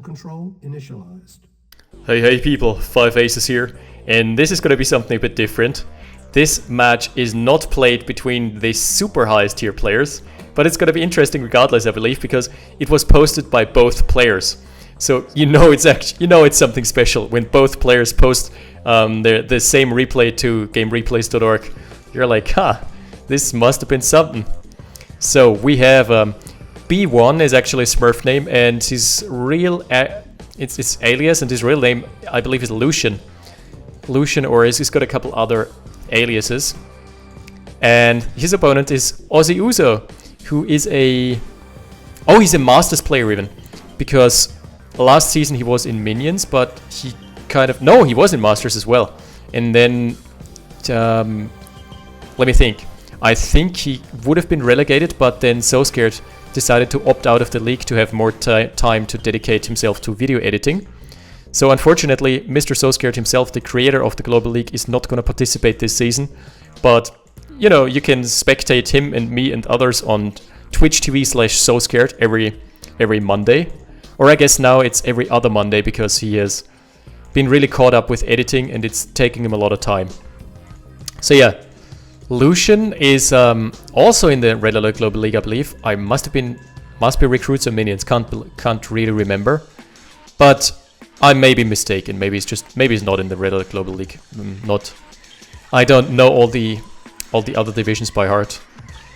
control initialized. Hey people, 5 Aces here, and this is going to be something a bit different. This match is not played between the super highest tier players, but it's going to be interesting regardless, I believe, because it was posted by both players. So it's something special when both players post the same replay to gamereplays.org. You're like, this must have been something. So we have B1 is actually a Smurf name, and his real it's his alias, and his real name I believe is Lucian. Or he's got a couple other aliases. And his opponent is OzzyOuzo, who is he's a Masters player even, because last season he was in Minions, but he he was in Masters as well. And then let me think. I think he would have been relegated, but then SoScared decided to opt out of the league to have more time to dedicate himself to video editing. So unfortunately, Mr. SoScared himself, the creator of the Global League, is not going to participate this season. But, you can spectate him and me and others on Twitch TV/SoScared every Monday. Or I guess now it's every other Monday, because he has been really caught up with editing and it's taking him a lot of time. So yeah. Lucian is also in the Red Alert Global League, I believe. I must be recruits or minions. Can't really remember, but I may be mistaken. Maybe he's not in the Red Alert Global League. I don't know all the other divisions by heart.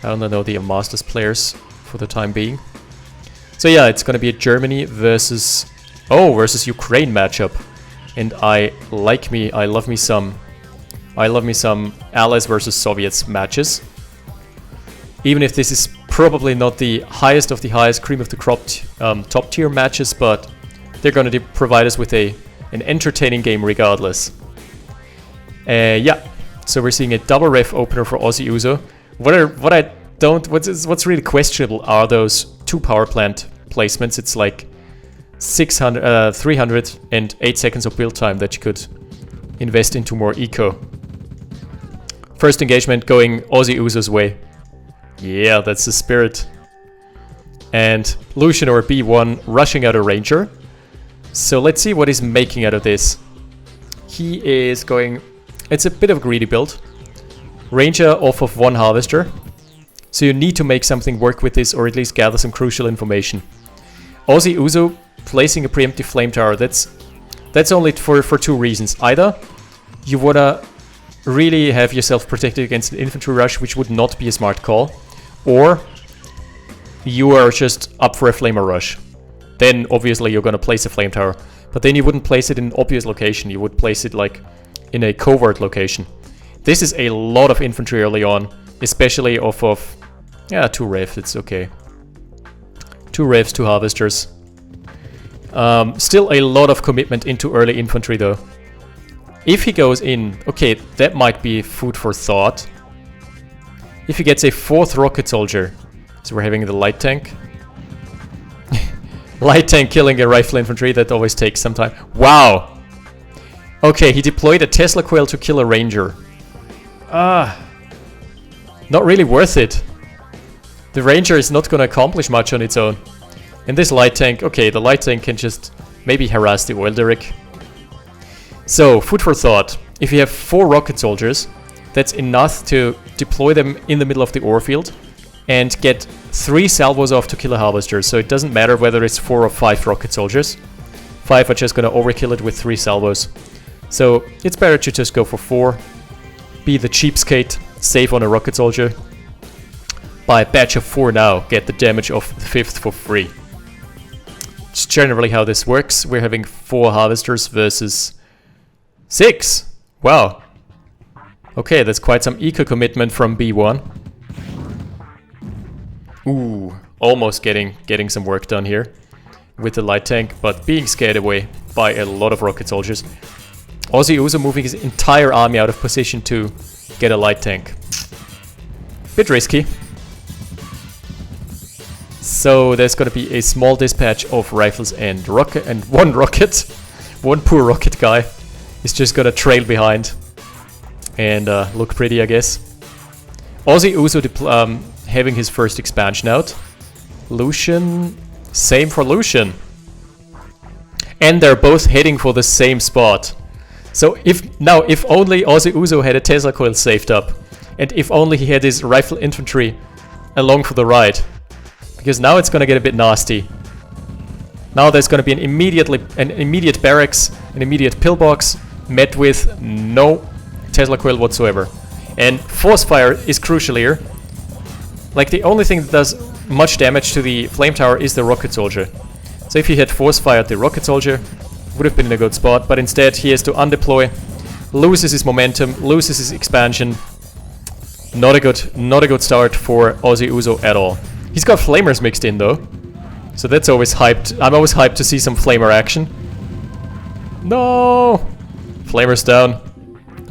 I don't know the Masters players for the time being. So yeah, it's gonna be a Germany versus Ukraine matchup, and I love me some Allies versus Soviets matches. Even if this is probably not the highest of the highest, cream of the crop top tier matches, but they're going to provide us with an entertaining game regardless. So we're seeing a double ref opener for OzzyOuzo. What's really questionable are those 2 power plant placements. It's like 308 seconds of build time that you could invest into more eco. First engagement going OzzyOuzo's way. Yeah, that's the spirit. And Lucian or B1 rushing out a Ranger. So let's see what he's making out of this. He is going... It's a bit of a greedy build. Ranger off of 1 Harvester. So you need to make something work with this, or at least gather some crucial information. OzzyOuzo placing a preemptive flame tower. That's only for 2 reasons. Either you wanna really have yourself protected against an infantry rush, which would not be a smart call, or you are just up for a flamer rush. Then obviously you're gonna place a flame tower, but then you wouldn't place it in an obvious location. You would place it like in a covert location. This is a lot of infantry early on, especially off of 2 revs. It's okay. 2 revs, 2 harvesters. Still a lot of commitment into early infantry though. If he goes in, okay, that might be food for thought. If he gets a 4th rocket soldier, so we're having the light tank. Light tank killing a rifle infantry, that always takes some time. Wow! Okay, he deployed a Tesla coil to kill a Ranger. Not really worth it. The Ranger is not gonna accomplish much on its own. And this light tank, okay, the light tank can just maybe harass the oil derrick. So, food for thought. If you have 4 rocket soldiers, that's enough to deploy them in the middle of the ore field and get 3 salvos off to kill a harvester. So it doesn't matter whether it's 4 or 5 rocket soldiers. 5 are just gonna overkill it with 3 salvos. So it's better to just go for 4. Be the cheapskate, save on a rocket soldier. Buy a batch of 4 now, get the damage of the 5th for free. It's generally how this works. We're having 4 harvesters versus 6! Wow. Okay, that's quite some eco commitment from B1. Ooh, almost getting some work done here with the light tank, but being scared away by a lot of rocket soldiers. OzzyOuzo moving his entire army out of position to get a light tank. Bit risky. So there's gonna be a small dispatch of rifles and one rocket. One poor rocket guy is just gonna trail behind and look pretty, I guess. OzzyOuzo having his first expansion out. Lucian, same for Lucian. And they're both heading for the same spot. So if only OzzyOuzo had a Tesla coil saved up, and if only he had his rifle infantry along for the ride, because now it's gonna get a bit nasty. Now there's gonna be an immediate barracks, an immediate pillbox, met with no Tesla coil whatsoever. And force fire is crucial here. Like, the only thing that does much damage to the flame tower is the rocket soldier. So if he had force fired the rocket soldier, would have been in a good spot, but instead he has to undeploy, loses his momentum, loses his expansion. Not a good start for OzzyOuzo at all. He's got flamers mixed in though, so that's always hyped. I'm always hyped to see some flamer action. No! Flamers down.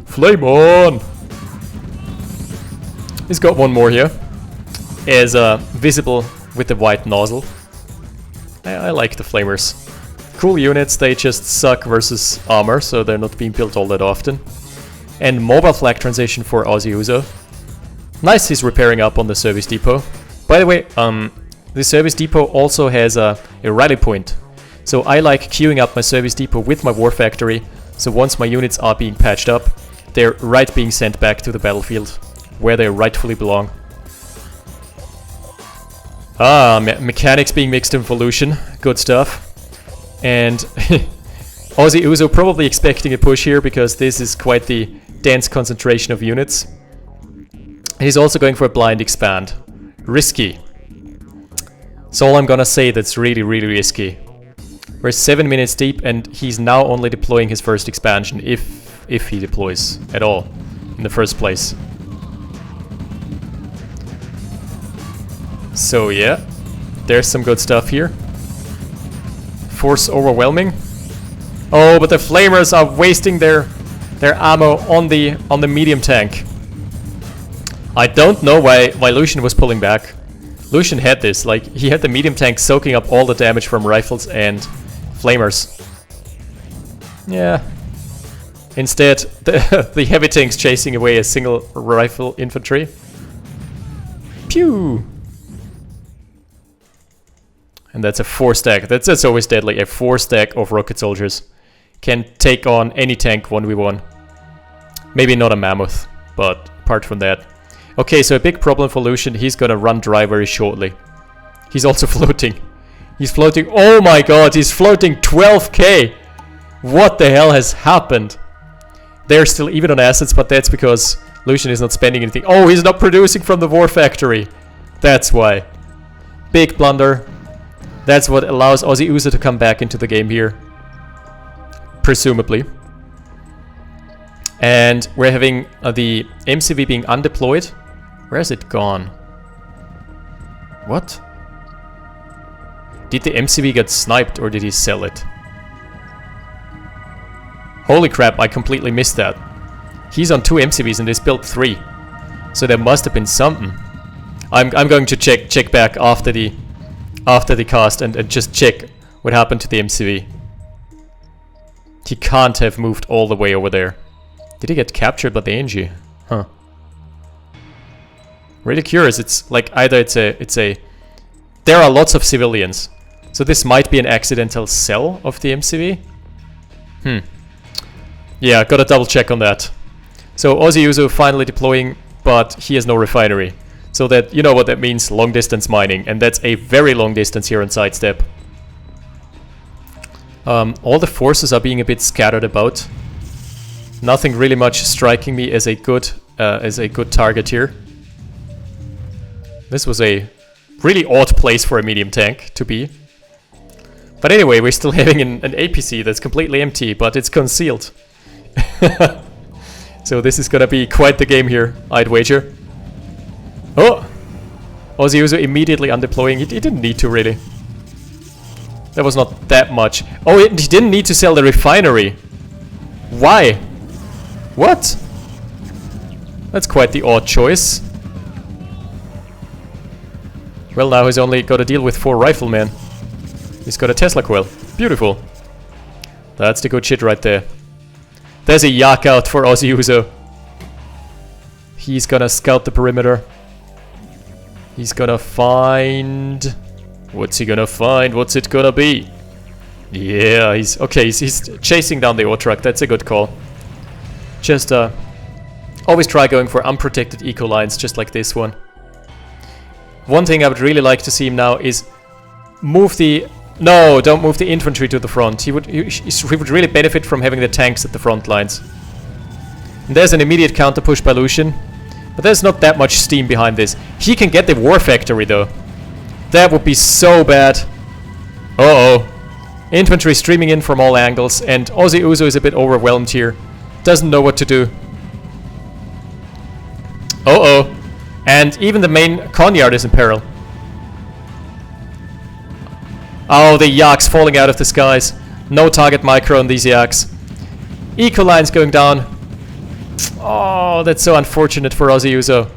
Flame on! He's got one more here, as visible with the white nozzle. I like the flamers. Cool units, they just suck versus armor, so they're not being built all that often. And mobile flag transition for OzzyOuzo. Nice, he's repairing up on the service depot. By the way, the service depot also has a rally point. So I like queuing up my service depot with my war factory, so once my units are being patched up, they're right being sent back to the battlefield, where they rightfully belong. Ah, mechanics being mixed in for Lucian. Good stuff. And OzzyOuzo probably expecting a push here, because this is quite the dense concentration of units. He's also going for a blind expand. Risky. That's all I'm gonna say, that's really, really risky. We're 7 minutes deep, and he's now only deploying his first expansion, if he deploys at all in the first place. So yeah, there's some good stuff here. Force overwhelming. Oh, but the flamers are wasting their ammo on the medium tank. I don't know why Lucian was pulling back. Lucian had this, like, he had the medium tank soaking up all the damage from rifles and flamers. Yeah. Instead, the heavy tank's chasing away a single rifle infantry. Pew! And that's a 4-stack. That's always deadly. A 4-stack of rocket soldiers can take on any tank 1v1. Maybe not a mammoth, but apart from that. Okay, so a big problem for Lucian. He's gonna run dry very shortly. He's also floating. He's floating. Oh my god, he's floating 12k! What the hell has happened? They're still even on assets, but that's because Lucian is not spending anything. Oh, he's not producing from the war factory. That's why. Big blunder. That's what allows OzzyOuzo to come back into the game here. Presumably. And we're having the MCV being undeployed. Where has it gone? What? Did the MCV get sniped or did he sell it? Holy crap, I completely missed that. He's on 2 MCVs and he's built 3. So there must have been something. I'm going to check back after the cast and just check what happened to the MCV. He can't have moved all the way over there. Did he get captured by the NG? Huh. Really curious. It's like either it's a there are lots of civilians. So this might be an accidental sell of the MCV. Yeah, gotta double check on that. So OzzyOuzo finally deploying, but he has no refinery. So that, you know what that means, long distance mining, and that's a very long distance here on Sidestep. All the forces are being a bit scattered about. Nothing really much striking me as a good target here. This was a really odd place for a medium tank to be. But anyway, we're still having an APC that's completely empty, but it's concealed. So this is gonna be quite the game here, I'd wager. Oh! OzzyOuzo immediately undeploying. He didn't need to, really. That was not that much. Oh, he didn't need to sell the refinery. Why? What? That's quite the odd choice. Well, now he's only got to deal with 4 riflemen. He's got a Tesla coil. Beautiful. That's the good shit right there. There's a yak out for OzzyOuzo. He's gonna scout the perimeter. He's gonna find... What's he gonna find? What's it gonna be? Yeah, he's okay. He's chasing down the ore truck. That's a good call. Just always try going for unprotected eco lines, just like this one. One thing I would really like to see him now is move the... No, don't move the infantry to the front. He would really benefit from having the tanks at the front lines. And there's an immediate counter push by Lucian. But there's not that much steam behind this. He can get the war factory though. That would be so bad. Uh-oh. Infantry streaming in from all angles, and OzzyOuzo is a bit overwhelmed here. Doesn't know what to do. Uh-oh. And even the main Conyard is in peril. Oh, the yaks falling out of the skies. No target micro on these yaks. Eco lines going down. Oh, that's so unfortunate for OzzyOuzo.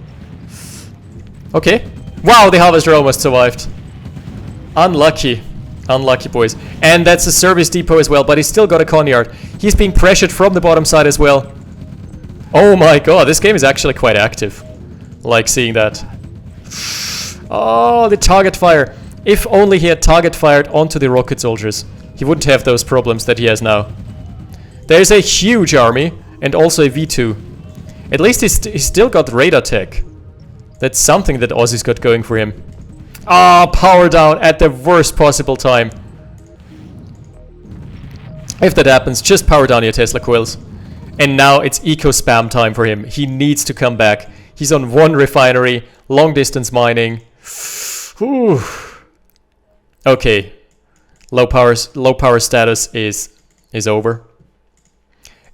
Okay. Wow, the Harvester almost survived. Unlucky. Unlucky, boys. And that's a service depot as well, but he's still got a Conyard. He's being pressured from the bottom side as well. Oh my god, this game is actually quite active. Like seeing that. Oh, the target fire. If only he had target fired onto the rocket soldiers, he wouldn't have those problems that he has now. There's a huge army, and also a V2. At least he's still got radar tech. That's something that Ozzy's got going for him. Ah, power down at the worst possible time. If that happens, just power down your Tesla coils. And now it's eco spam time for him. He needs to come back. He's on one refinery, long distance mining. Whew. Okay. Low power status is over.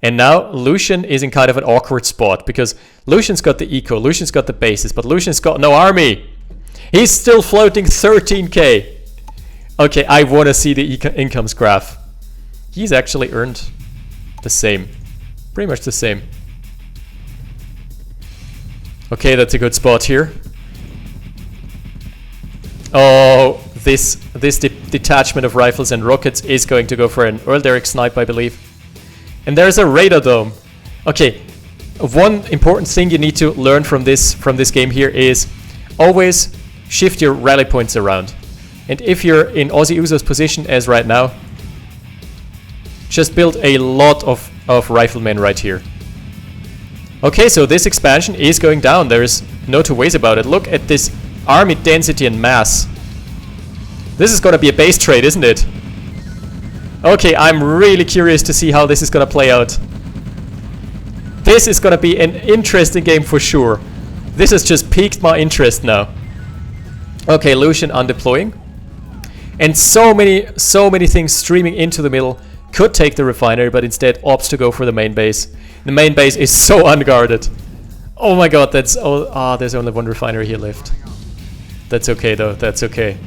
And now Lucian is in kind of an awkward spot because Lucian's got the eco, Lucian's got the bases, but Lucian's got no army. He's still floating 13k. Okay, I want to see the incomes graph. He's actually earned the same. Pretty much the same. Okay, that's a good spot here. Oh, this detachment of rifles and rockets is going to go for an Earl Derrick snipe, I believe. And there's a radar dome. Okay, one important thing you need to learn from this game here is always shift your rally points around. And if you're in OzzyOuzo's position as right now, just build a lot of riflemen right here. Okay, so this expansion is going down. There is no two ways about it. Look at this army density and mass. This is going to be a base trade, isn't it? Okay, I'm really curious to see how this is going to play out. This is going to be an interesting game for sure. This has just piqued my interest now. Okay, Lucian undeploying. And so many things streaming into the middle. Could take the refinery, but instead opts to go for the main base. The main base is so unguarded. Oh my god, that's... there's only one refinery here left. That's okay though, that's okay.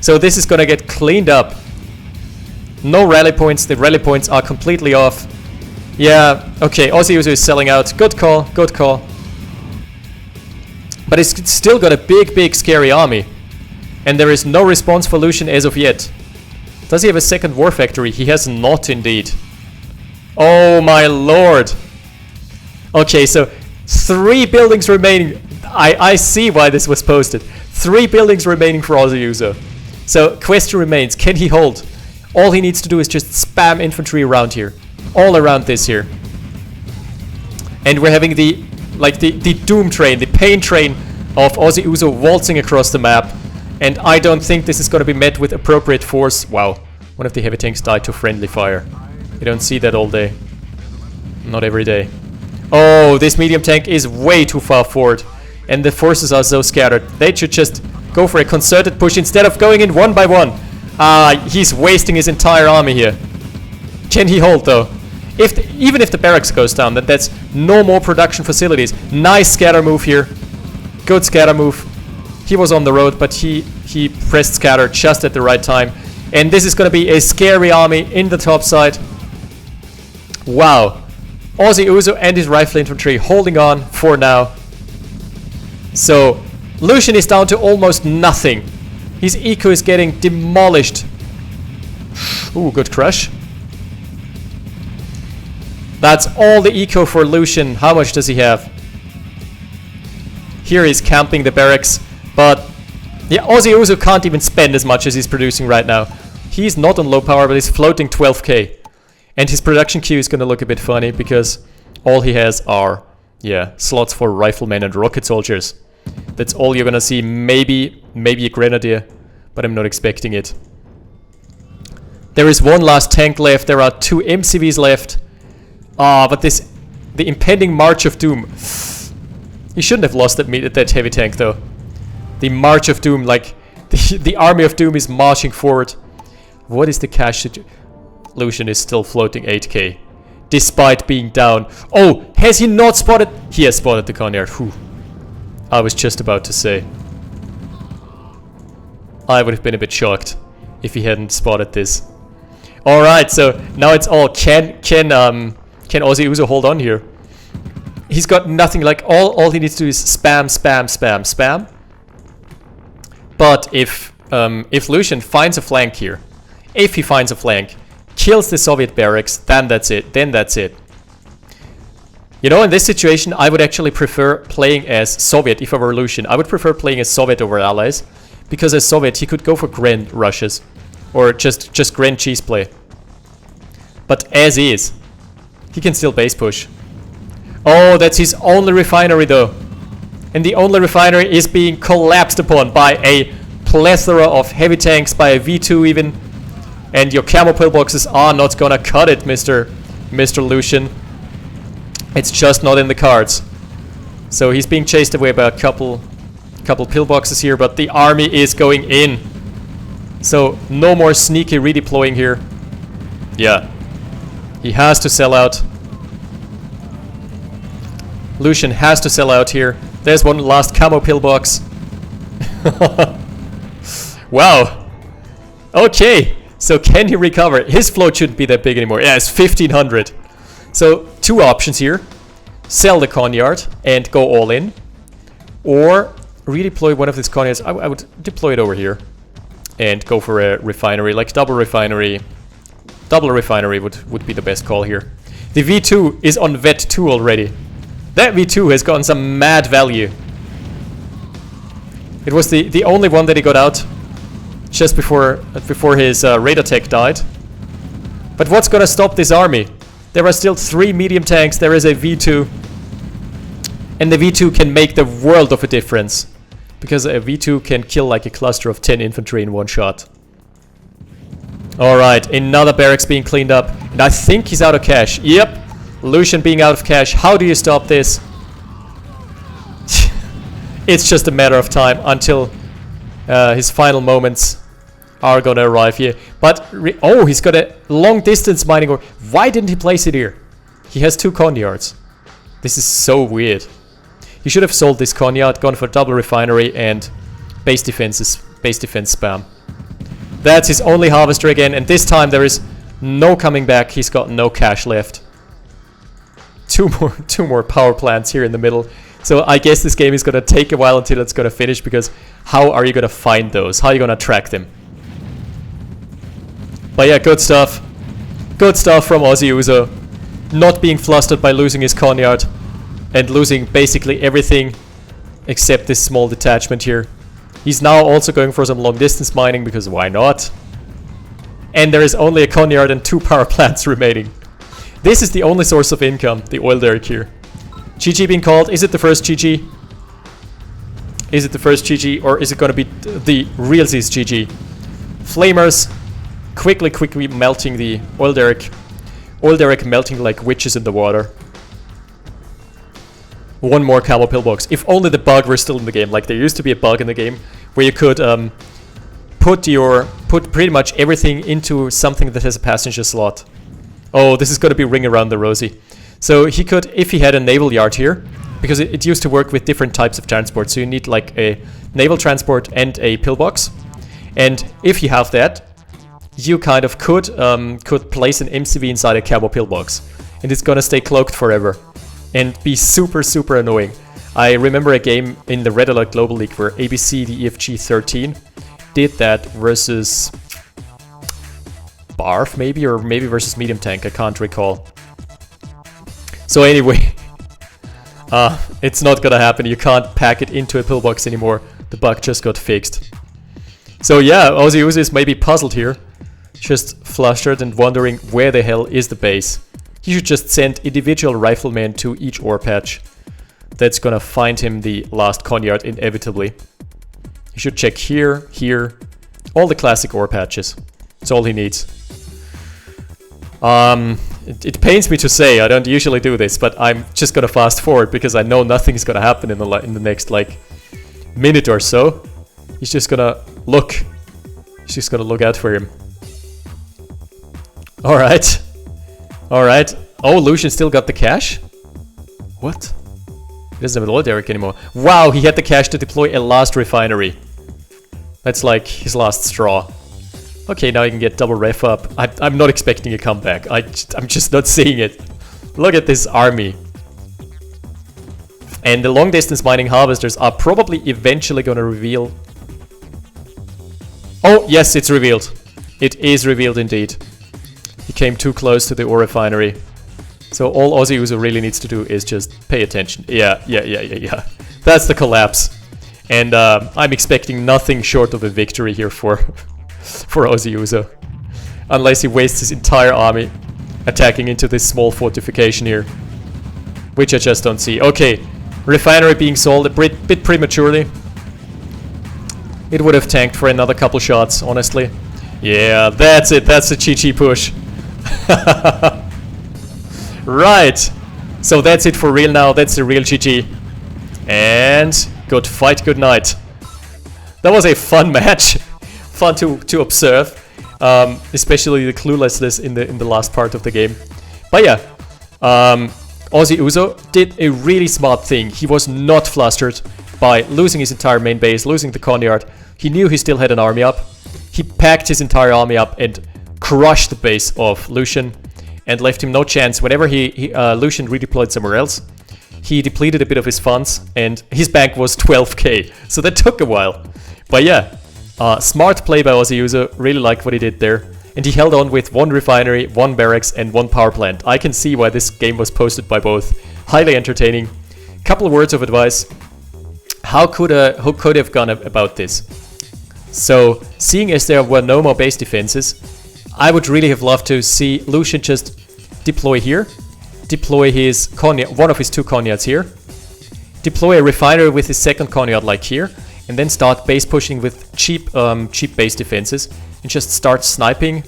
So this is gonna get cleaned up. No rally points, the rally points are completely off. Yeah, okay, OzzyOuzo is selling out. Good call, good call. But it's still got a big scary army. And there is no response for Lucian as of yet. Does he have a second war factory? He has not indeed. Oh my lord. Okay, so 3 buildings remaining. I see why this was posted. 3 buildings remaining for OzzyOuzo. So question remains, can he hold? All he needs to do is just spam infantry around here. All around this here. And we're having the doom train, the pain train of OzzyOuzo waltzing across the map. And I don't think this is going to be met with appropriate force. Wow, one of the heavy tanks died to friendly fire. You don't see that all day. Not every day. Oh, this medium tank is way too far forward. And the forces are so scattered. They should just go for a concerted push instead of going in one by one. He's wasting his entire army here. Can he hold though? Even if the barracks goes down, that's no more production facilities. Nice scatter move here. Good scatter move. He was on the road, but he pressed scatter just at the right time. And this is going to be a scary army in the top side. Wow. OzzyOuzo and his rifle infantry holding on for now. So, Lucian is down to almost nothing. His eco is getting demolished. Ooh, good crush. That's all the eco for Lucian. How much does he have? Here he's camping the barracks. But yeah, OzzyOuzo can't even spend as much as he's producing right now. He's not on low power, but he's floating 12k. And his production queue is gonna look a bit funny because all he has are, yeah, slots for riflemen and rocket soldiers. That's all you're gonna see. Maybe a grenadier, but I'm not expecting it. There is one last tank left. There are 2 MCVs left. But the impending March of Doom. He shouldn't have lost that heavy tank though. The March of Doom, like the army of Doom is marching forward. What is the cash situation? Lucian is still floating 8k, despite being down. Oh, has he not spotted? He has spotted the Conyard. Whew. I was just about to say. I would have been a bit shocked if he hadn't spotted this. Alright, so now it's all can OzzyOuzo hold on here? He's got nothing, like all he needs to do is spam. But if Lucian finds a flank here, if he finds a flank, kills the Soviet barracks, then that's it. You know, in this situation, I would actually prefer playing as Soviet if I were Lucian. I would prefer playing as Soviet over Allies, because as Soviet he could go for grand rushes, or just grand cheese play. But as is, he can still base push. Oh, that's his only refinery though. And the only refinery is being collapsed upon by a plethora of heavy tanks, by a V2 even. And your camo pillboxes are not gonna cut it, Mr. Lucian. It's just not in the cards. So he's being chased away by a couple pillboxes here, but the army is going in. So no more sneaky redeploying here. Yeah. He has to sell out. Lucian has to sell out here. There's one last camo pillbox. Wow. Okay. So can he recover? His float shouldn't be that big anymore. Yeah, it's 1500. So 2 options here. Sell the Conyard and go all in. Or redeploy one of these Conyards. I would deploy it over here. And go for a refinery, like double refinery. Double refinery would be the best call here. The V2 is on Vet 2 already. That V2 has gotten some mad value. It was the only one that he got out just before his radar tech died. But what's gonna stop this army? There are still 3 medium tanks, there is a V2. And the V2 can make the world of a difference. Because a V2 can kill like a cluster of 10 infantry in one shot. Alright, another barracks being cleaned up. And I think he's out of cash. Yep, Lucian being out of cash. How do you stop this? It's just a matter of time until his final moments are gonna arrive here. But, oh, he's got a long distance mining ore. Why didn't he place it here? He has 2 Conyards. This is so weird. He should have sold this Conyard, gone for double refinery and base defense spam. That's his only harvester again, and this time there is no coming back. He's got no cash left. Two more power plants here in the middle. So I guess this game is gonna take a while until it's gonna finish, because how are you gonna find those? How are you gonna track them? But yeah, good stuff. Good stuff from OzzyOuzo. Not being flustered by losing his Conyard. And losing basically everything except this small detachment here. He's now also going for some long distance mining, because why not? And there is only a Conyard and 2 power plants remaining. This is the only source of income, the oil derrick here. GG being called. Is it the first GG? Is it the first GG, or is it gonna be the realsies GG? Flamers quickly melting the oil derrick. Oil derrick melting like witches in the water. One more camo pillbox. If only the bug were still in the game. Like, there used to be a bug in the game where you could put pretty much everything into something that has a passenger slot. Oh, this is going to be ring around the rosy. So he could, if he had a naval yard here, because it used to work with different types of transport. So you need like a naval transport and a pillbox. And if you have that, you kind of could place an MCV inside a camo pillbox, and it's gonna stay cloaked forever. And be super annoying. I remember a game in the Red Alert Global League where ABC, the EFG 13, did that versus Barf maybe, or maybe versus Medium Tank, I can't recall. So anyway, it's not gonna happen. You can't pack it into a pillbox anymore. The bug just got fixed. So yeah, OzzyOuzo is maybe puzzled here. just flustered and wondering where the hell is the base. He should just send individual riflemen to each ore patch. That's gonna find him the last coneyard inevitably. He should check here, here, all the classic ore patches. That's all he needs. It pains me to say, I don't usually do this, but I'm just gonna fast forward because I know nothing's gonna happen in the next like minute or so. He's just gonna look. He's just gonna look out for him. Alright. Alright. Oh, Lucian still got the cash? What? He doesn't have an oil derrick anymore. Wow, he had the cash to deploy a last refinery. That's like his last straw. Okay, now you can get double ref up. I'm not expecting a comeback. I'm just not seeing it. Look at this army. And the long distance mining harvesters are probably eventually going to reveal... Oh, yes, it's revealed. It is revealed indeed. He came too close to the ore refinery. So all OzzyOuzo really needs to do is just pay attention. Yeah. That's the collapse. And I'm expecting nothing short of a victory here for OzzyOuzo. Unless he wastes his entire army attacking into this small fortification here. Which I just don't see. Okay, refinery being sold a bit prematurely. It would have tanked for another couple shots, honestly. Yeah, that's it. That's the GG push. Right. So that's it for real now. That's the real GG. And good fight, good night. That was a fun match. Fun to observe. Especially the cluelessness in the last part of the game. But yeah. OzzyOuzo did a really smart thing. He was not flustered by losing his entire main base, losing the coneyard. He knew he still had an army up. He packed his entire army up and crushed the base of Lucian and left him no chance. Whenever Lucian redeployed somewhere else, he depleted a bit of his funds and his bank was 12k. So that took a while. But yeah, smart play by OzzyOuzo. Really like what he did there. And he held on with one refinery, one barracks and one power plant. I can see why this game was posted by both. Highly entertaining. Couple of words of advice. How could have gone about this? So, seeing as there were no more base defenses, I would really have loved to see Lucian just deploy here, deploy his one of his two coneyards here, deploy a refinery with his second coneyard like here, and then start base pushing with cheap base defenses, and just start sniping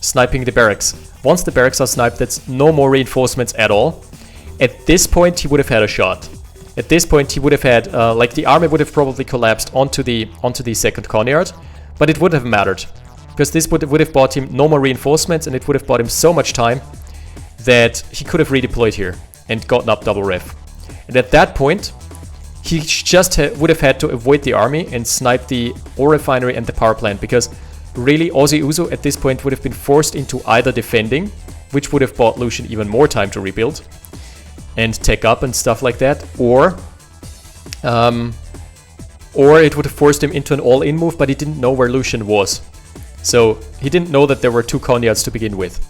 the barracks. Once the barracks are sniped, that's no more reinforcements at all. At this point, he would have had a shot. At this point, he would have had, like the army would have probably collapsed onto the second coneyard, but it wouldn't have mattered. Because this would have bought him no more reinforcements and it would have bought him so much time that he could have redeployed here and gotten up double ref. And at that point, he just would have had to avoid the army and snipe the ore refinery and the power plant, because really OzzyOuzo at this point would have been forced into either defending, which would have bought Lucian even more time to rebuild and tech up and stuff like that, or it would have forced him into an all-in move, but he didn't know where Lucian was. So he didn't know that there were two coneyards to begin with.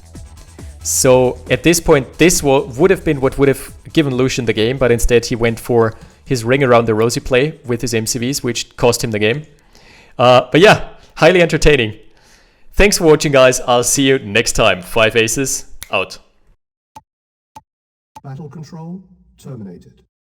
So at this point, this would have been what would have given Lucian the game, but instead he went for his ring around the rosy play with his MCVs, which cost him the game. But yeah, highly entertaining. Thanks for watching, guys. I'll see you next time. 5 Aces, out. Battle control terminated.